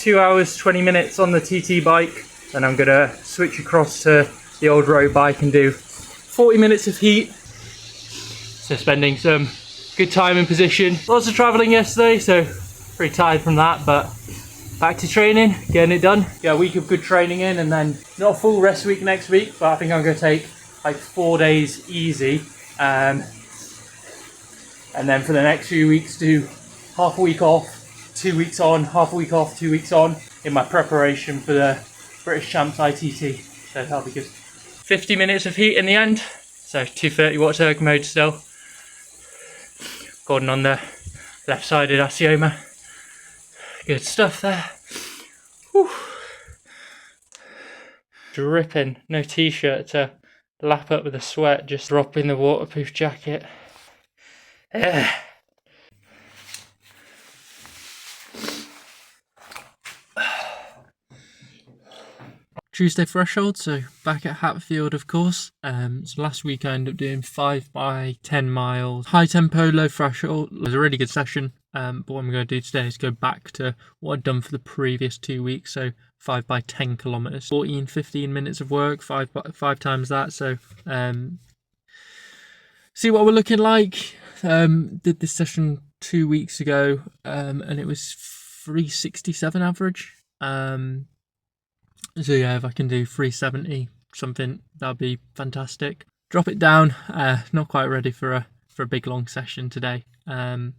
2 hours 20 minutes on the TT bike, then I'm gonna switch across to the old road bike and do 40 minutes of heat. So spending some good time in position. Lots of travelling yesterday, so pretty tired from that, but back to training, getting it done. Yeah, a week of good training in, and then not a full rest week next week, but I think I'm going to take like 4 days easy, and then for the next few weeks do half a week off, 2 weeks on, half a week off, 2 weeks on, in my preparation for the British Champs ITT. So that'll be good. 50 minutes of heat in the end, so 230 watts erg mode still. Recording on the left-sided Asioma. Good stuff there. Whew. Dripping, no t-shirt to lap up with the sweat, just dropping the waterproof jacket. Tuesday threshold, so back at Hatfield of course. So last week I ended up doing 5 by 10 miles, high tempo, low threshold. It was a really good session, but what I'm going to do today is go back to what I'd done for the previous 2 weeks, so 5 by 10 kilometers, 15 minutes of work, five times that. So see what we're looking like. Did this session 2 weeks ago, and it was 367 average. So yeah, if I can do 370 something, that'd be fantastic. Drop it down. Not quite ready for a big long session today. But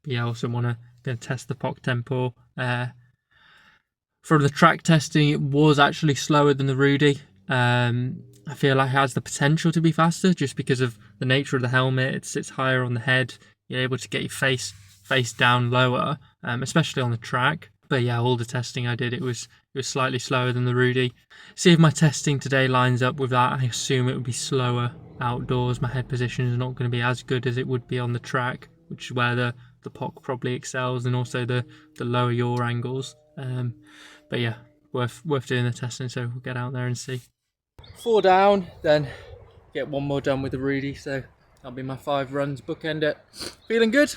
yeah, I also want to test the POC tempo. From the track testing, it was actually slower than the Rudy. I feel like it has the potential to be faster just because of the nature of the helmet. It sits higher on the head. You're able to get your face down lower, especially on the track. But yeah, all the testing I did, it was slightly slower than the Rudy. See if my testing today lines up with that. I assume it would be slower outdoors. My head position is not going to be as good as it would be on the track, which is where the POC probably excels, and also the lower yaw angles. But yeah, worth doing the testing, so we'll get out there and see. 4 down, then get 1 more done with the Rudy, so that'll be my 5 runs, bookend it. Feeling good.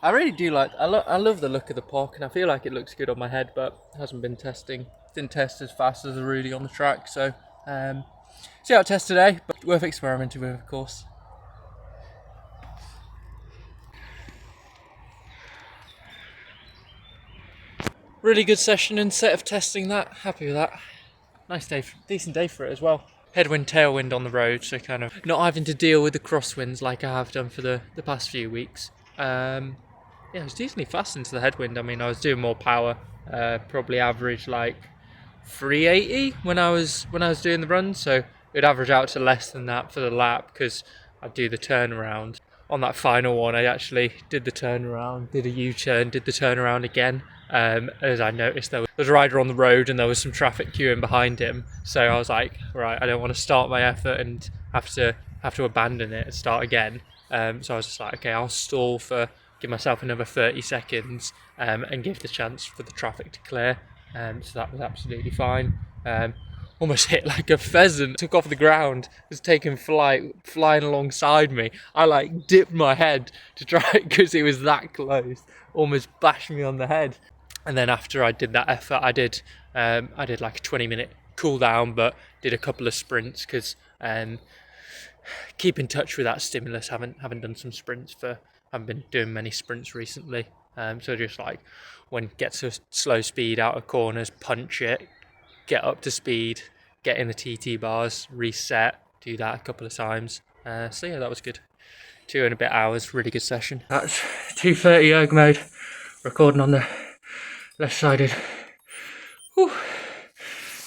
I really do like, I love the look of the POC, and I feel like it looks good on my head, but it hasn't been testing. Didn't test as fast as the Rudy on the track, so see how it tests today, but worth experimenting with, of course. Really good session and set of testing that, happy with that. Nice day, decent day for it as well. Headwind, tailwind on the road, so kind of not having to deal with the crosswinds like I have done for the past few weeks. Yeah, it was decently fast into the headwind. I mean, I was doing more power, probably average like 380 when I was doing the run, so it'd average out to less than that for the lap because I'd do the turnaround. On that final one, I actually did the turnaround, did a U-turn, did the turnaround again, as I noticed there was a rider on the road and there was some traffic queuing behind him, so I was like, right, I don't want to start my effort and have to abandon it and start again. So I was just like, okay, I'll stall give myself another 30 seconds and give the chance for the traffic to clear. So that was absolutely fine. Almost hit like a pheasant, took off the ground, was taking flight, flying alongside me. I like dipped my head to try it because it was that close, almost bashed me on the head. And then after I did that effort, I did like a 20-minute cool down, but did a couple of sprints because keep in touch with that stimulus. Haven't done some sprints haven't been doing many sprints recently. So just like when get to slow speed out of corners, punch it, get up to speed, get in the TT bars, reset, do that a couple of times. So yeah, that was good. 2 and a bit hours, really good session. That's 230 erg mode, recording on the left-sided. Whew.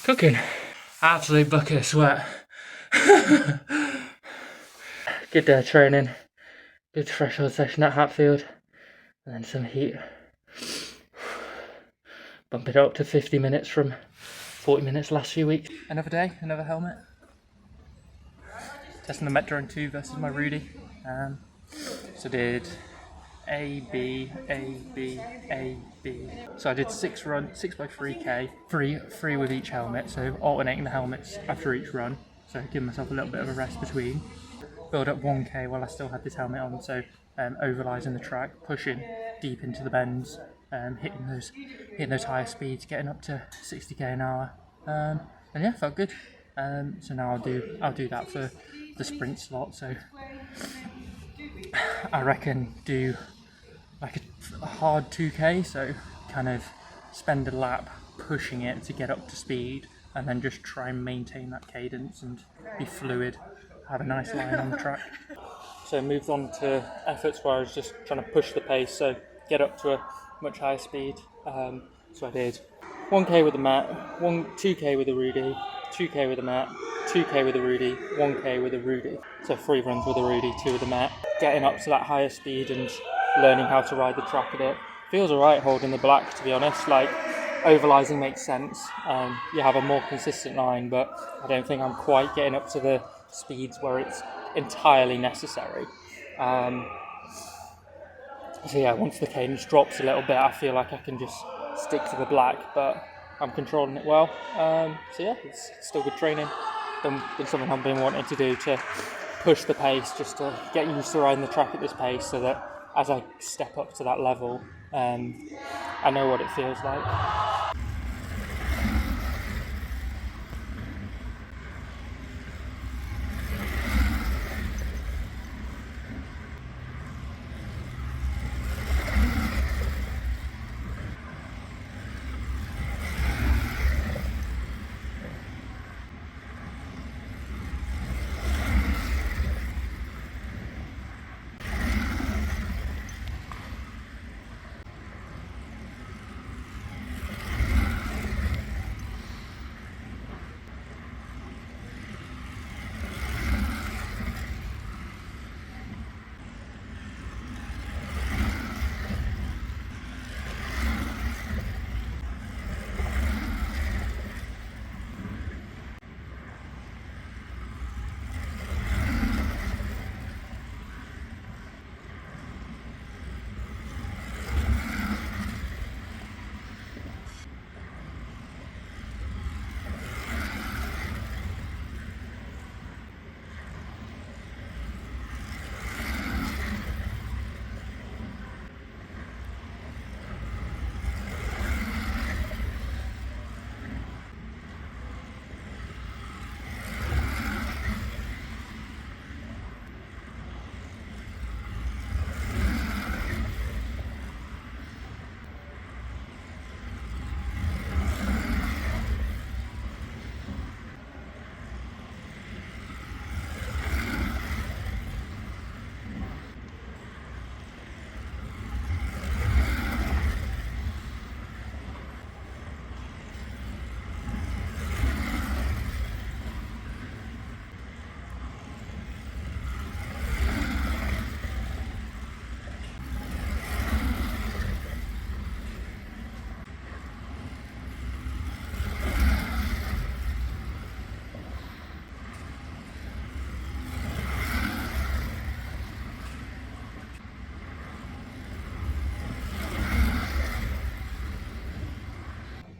Cooking. Absolute bucket of sweat. Good day of training, good threshold session at Hatfield, and then some heat. Bump it up to 50 minutes from 40 minutes last few weeks. Another day, another helmet. Testing the Metro 2 versus my Rudy. So did A, B, A, B, A, B. So I did 6 by 3k, three with each helmet, so alternating the helmets after each run. So give myself a little bit of a rest between. Build up 1k while I still had this helmet on, so overlising the track, pushing deep into the bends, hitting those higher speeds, getting up to 60k an hour, and yeah, felt good. So now I'll do that for the sprint slot. So I reckon do like a hard 2k, so kind of spend a lap pushing it to get up to speed, and then just try and maintain that cadence and be fluid, have a nice line on the track. So moved on to efforts where I was just trying to push the pace, so get up to a much higher speed. So I did 1k with the mat, 2k with a Rudy, 2k with a mat, 2k with a Rudy, 1k with a Rudy. So 3 runs with a Rudy, 2 with the mat. Getting up to that higher speed and learning how to ride the track a bit. Feels alright holding the black, to be honest. Like, ovalizing makes sense. You have a more consistent line, but I don't think I'm quite getting up to the speeds where it's entirely necessary. So yeah, once the cadence drops a little bit, I feel like I can just stick to the black, but I'm controlling it well. So yeah, it's still good training. Been something I've been wanting to do, to push the pace, just to get used to riding the track at this pace, so that as I step up to that level, I know what it feels like.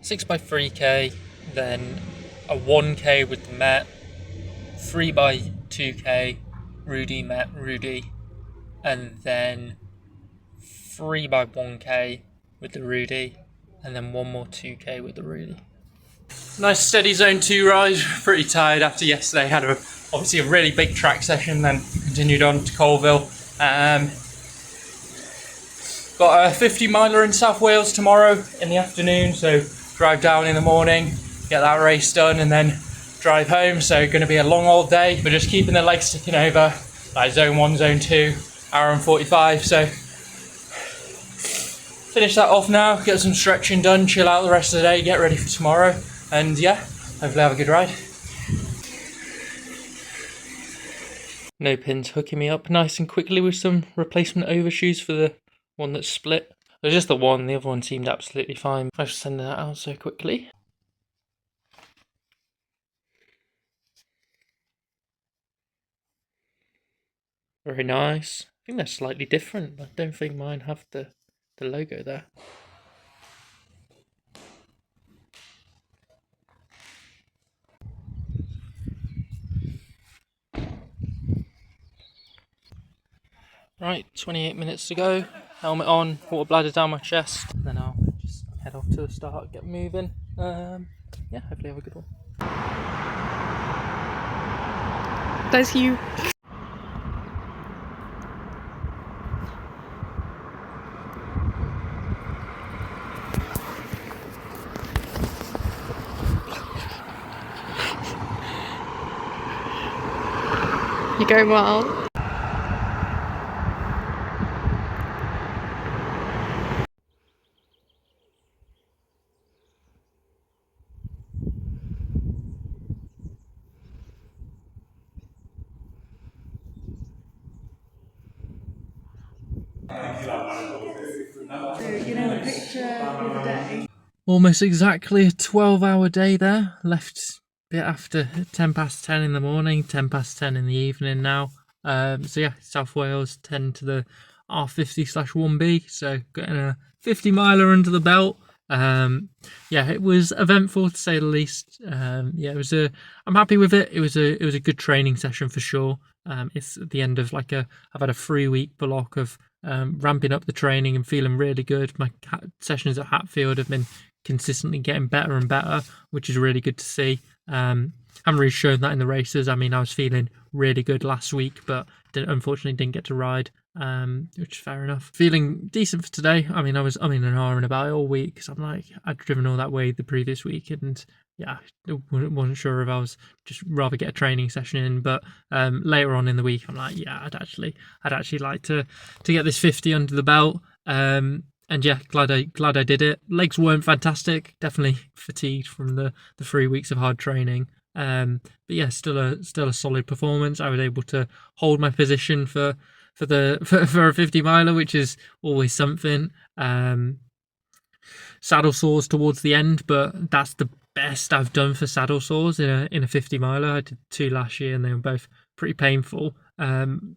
6x3k, then a 1k with the mat, 3x2k, Rudy, mat, Rudy, and then 3x1k with the Rudy, and then one more 2k with the Rudy. Nice steady zone 2 ride. Pretty tired after yesterday. Had obviously a really big track session, then continued on to Colville. Got a 50 miler in South Wales tomorrow in the afternoon, so drive down in the morning, get that race done, and then drive home. So going to be a long old day, but just keeping the legs ticking over, like zone 1, zone 2, hour and 45. So finish that off now, get some stretching done, chill out the rest of the day, get ready for tomorrow, and yeah, hopefully have a good ride. No pins hooking me up nice and quickly with some replacement overshoes for the one that's split. There's just the one, the other one seemed absolutely fine. I was sending that out so quickly. Very nice. I think they're slightly different. I don't think mine have the logo there. Right, 28 minutes to go. helmet on, water bladder down my chest, then I'll just head off to the start, get moving. Yeah, hopefully have a good one. That's you. You're going well. So, you know the picture the other day? Almost exactly a 12-hour day there. Left a bit after 10 past 10 in the morning, 10 past 10 in the evening now. So yeah, South Wales 10 to the R50/1B. So getting a 50 miler under the belt. Yeah, it was eventful to say the least. Yeah, I'm happy with it. It was a good training session for sure. It's at the end of I've had a 3-week block of ramping up the training and feeling really good. My sessions at Hatfield have been consistently getting better and better, which is really good to see. Haven't really shown that in the races. I mean, I was feeling really good last week, but unfortunately didn't get to ride, which is fair enough. Feeling decent for today. I mean, I'm in an hour and about all week, because I'd driven all that way the previous week, and yeah, I wasn't sure if I was just rather get a training session in. But later on in the week, I'm like, yeah, I'd actually like to get this 50 under the belt. And yeah, glad I did it. Legs weren't fantastic. Definitely fatigued from the 3 weeks of hard training. But yeah, still a solid performance. I was able to hold my position for a 50 miler, which is always something. Saddle sores towards the end, but that's the best I've done for saddle sores in a 50 miler. I did 2 last year, and they were both pretty painful.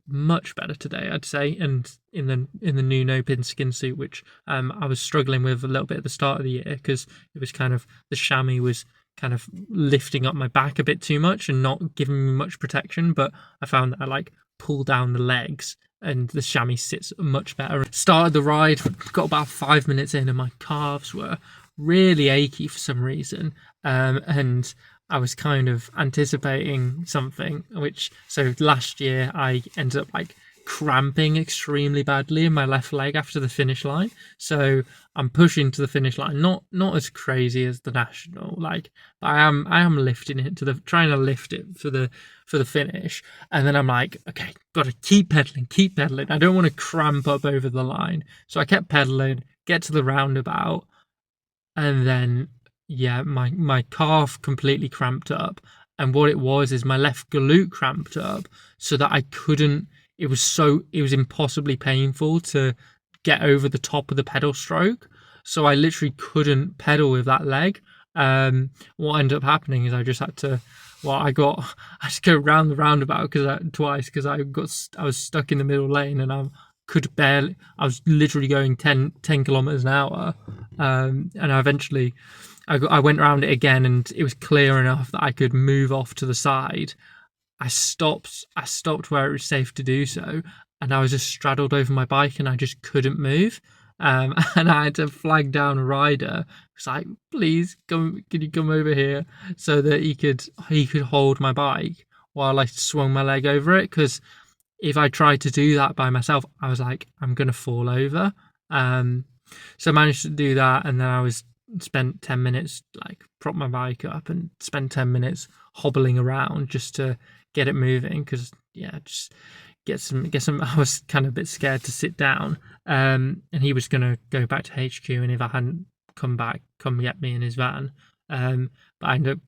Much better today, I'd say, and in the new no pin skin suit, which I was struggling with a little bit at the start of the year, because it was kind of, the chamois was kind of lifting up my back a bit too much and not giving me much protection. But I found that I pull down the legs and the chamois sits much better. Started the ride, got about 5 minutes in, and my calves were really achy for some reason, and I was kind of anticipating something, so last year I ended up cramping extremely badly in my left leg after the finish line. So I'm pushing to the finish line, not as crazy as the national, but I am lifting it trying to lift it for the finish. And then I'm like, okay, gotta keep pedaling. I don't want to cramp up over the line. So I kept pedaling, get to the roundabout, and then yeah, my calf completely cramped up. And what it was is my left glute cramped up, so that I couldn't, it was impossibly painful to get over the top of the pedal stroke. So I literally couldn't pedal with that leg. What ended up happening is I just had to, I had to go round the roundabout twice, because I was stuck in the middle lane, and I was literally going 10 kilometers an hour. And I went around it again, and it was clear enough that I could move off to the side. I stopped where it was safe to do so, and I was just straddled over my bike, and I just couldn't move. And I had to flag down a rider. It's like, please can you come over here, so that he could hold my bike while I swung my leg over it, because if I tried to do that by myself, I was like, I'm gonna fall over. So I managed to do that, and then I spent 10 minutes, prop my bike up and spend 10 minutes hobbling around just to get it moving, because yeah, just get some I was kind of a bit scared to sit down. And he was gonna go back to HQ, and if I hadn't come get me in his van, but I ended up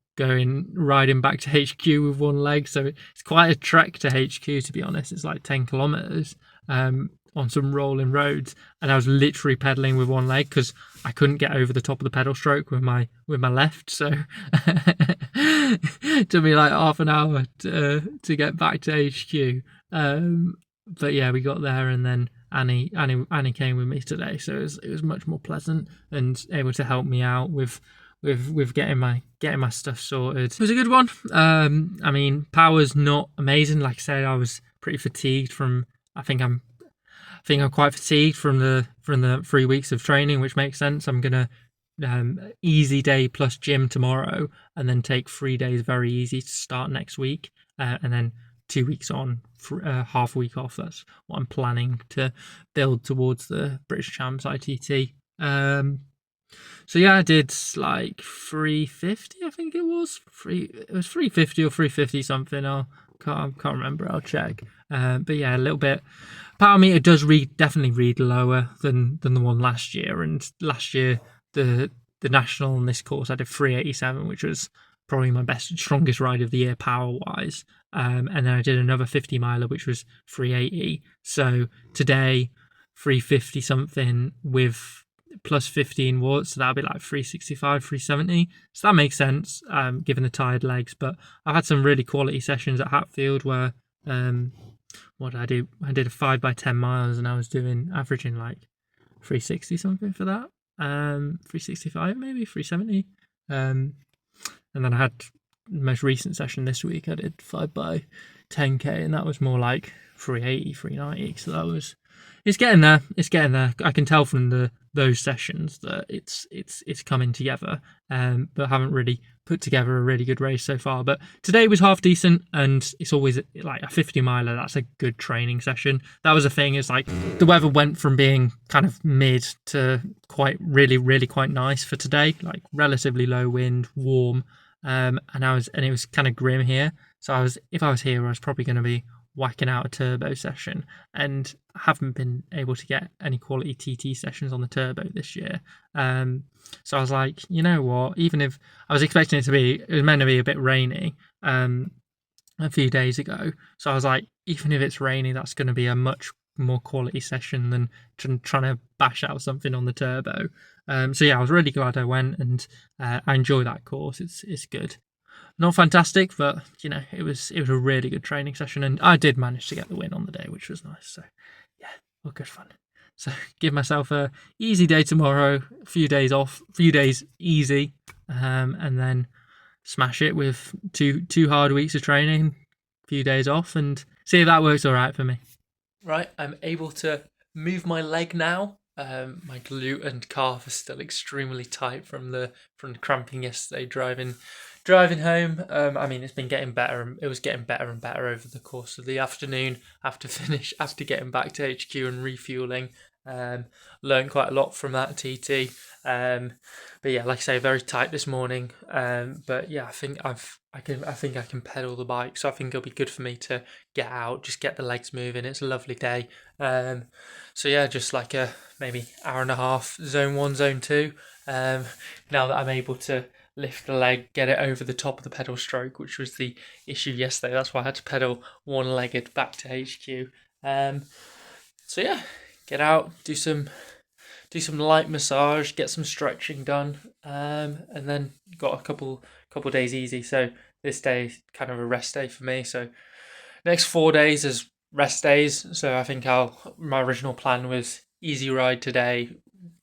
riding back to HQ with one leg. So it's quite a trek to HQ, to be honest. It's 10 kilometers on some rolling roads, and I was literally pedaling with one leg, because I couldn't get over the top of the pedal stroke with my left. So it took me half an hour to get back to HQ. But yeah, we got there, and then Annie came with me today, so it was much more pleasant and able to help me out with getting my stuff sorted. It was a good one. I mean, power's not amazing. Like I said, I was pretty fatigued from, I think think I'm quite fatigued from the 3 weeks of training, which makes sense. I'm gonna easy day plus gym tomorrow, and then take 3 days very easy to start next week, and then 2 weeks on, half a week off. That's what I'm planning to build towards the British Champs ITT. So yeah, I did like 350, I think it was. It was 350 or 350 something. I can't remember. I'll check. But yeah, a little bit. Power meter does definitely read lower than the one last year. And last year, the national on this course I did 387, which was probably my strongest ride of the year power wise. And then I did another 50 miler, which was 380. So today, 350 something with plus 15 watts, so that'll be like 365, 370. So that makes sense, given the tired legs. But I've had some really quality sessions at Hatfield where what did I do? I did a 5x10 miles, and I was averaging like 360 something for that. 365 maybe, 370. And then I had the most recent session this week. I did 5x10k, and that was more like 380, 390. So that was, it's getting there. It's getting there. I can tell from those sessions that it's coming together. But I haven't really put together a really good race so far. But today was half decent, and it's always like a 50 miler. That's a good training session. That was a thing. It's like the weather went from being kind of mid to really quite nice for today. Like relatively low wind, warm. And it was kind of grim here. So if I was here, I was probably going to be whacking out a turbo session, and I haven't been able to get any quality TT sessions on the turbo this year. So I was like, you know what? Even if I was expecting it was meant to be a bit rainy a few days ago. So I was like, even if it's rainy, that's going to be a much more quality session than trying to bash out something on the turbo. So yeah, I was really glad I went, and I enjoy that course. It's good. Not fantastic, but you know, it was a really good training session, and I did manage to get the win on the day, which was nice. So yeah, all good fun. So give myself a easy day tomorrow, a few days off, a few days easy, and then smash it with two hard weeks of training, a few days off, and see if that works all right for me. Right, I'm able to move my leg now. My glute and calf are still extremely tight from the cramping yesterday driving home. I mean, it's been getting better. It was getting better and better over the course of the afternoon after getting back to HQ and refueling. Learned quite a lot from that TT. But yeah, like I say, very tight this morning. But yeah, I think I can pedal the bike, so I think it'll be good for me to get out, just get the legs moving. It's a lovely day. So yeah, just like a maybe hour and a half, zone 1, zone 2. Now that I'm able to lift the leg, get it over the top of the pedal stroke, which was the issue yesterday. That's why I had to pedal one-legged back to HQ. So yeah, get out, do some light massage, get some stretching done, and then got a couple days easy. So this day is kind of a rest day for me. So next 4 days is rest days. So I think my original plan was easy ride today,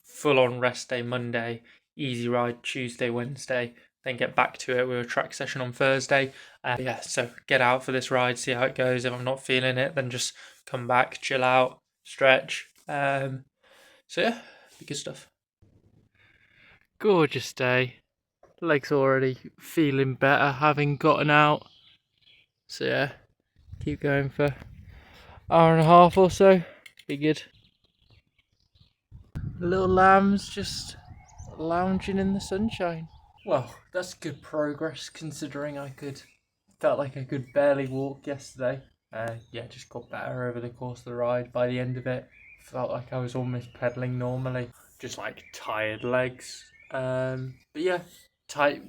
full on rest day Monday, easy ride Tuesday, Wednesday, then get back to it with a track session on Thursday. Yeah, so get out for this ride, see how it goes. If I'm not feeling it, then just come back, chill out, stretch. So yeah, be good stuff. Gorgeous day. Legs already feeling better having gotten out. So yeah, keep going for hour and a half or so. Be good. Little lambs just lounging in the sunshine. Well, that's good progress considering felt like I could barely walk yesterday. Yeah, just got better over the course of the ride. By the end of it, felt like I was almost pedaling normally. Just like tired legs. But yeah,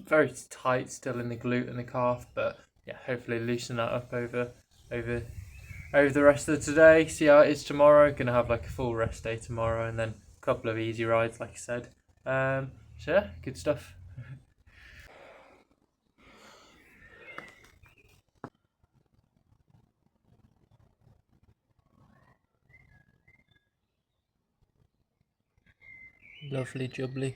very tight still in the glute and the calf. But yeah, hopefully loosen that up over the rest of today. See how it is tomorrow. Gonna have like a full rest day tomorrow, and then a couple of easy rides, like I said. So yeah, good stuff. Lovely jubbly.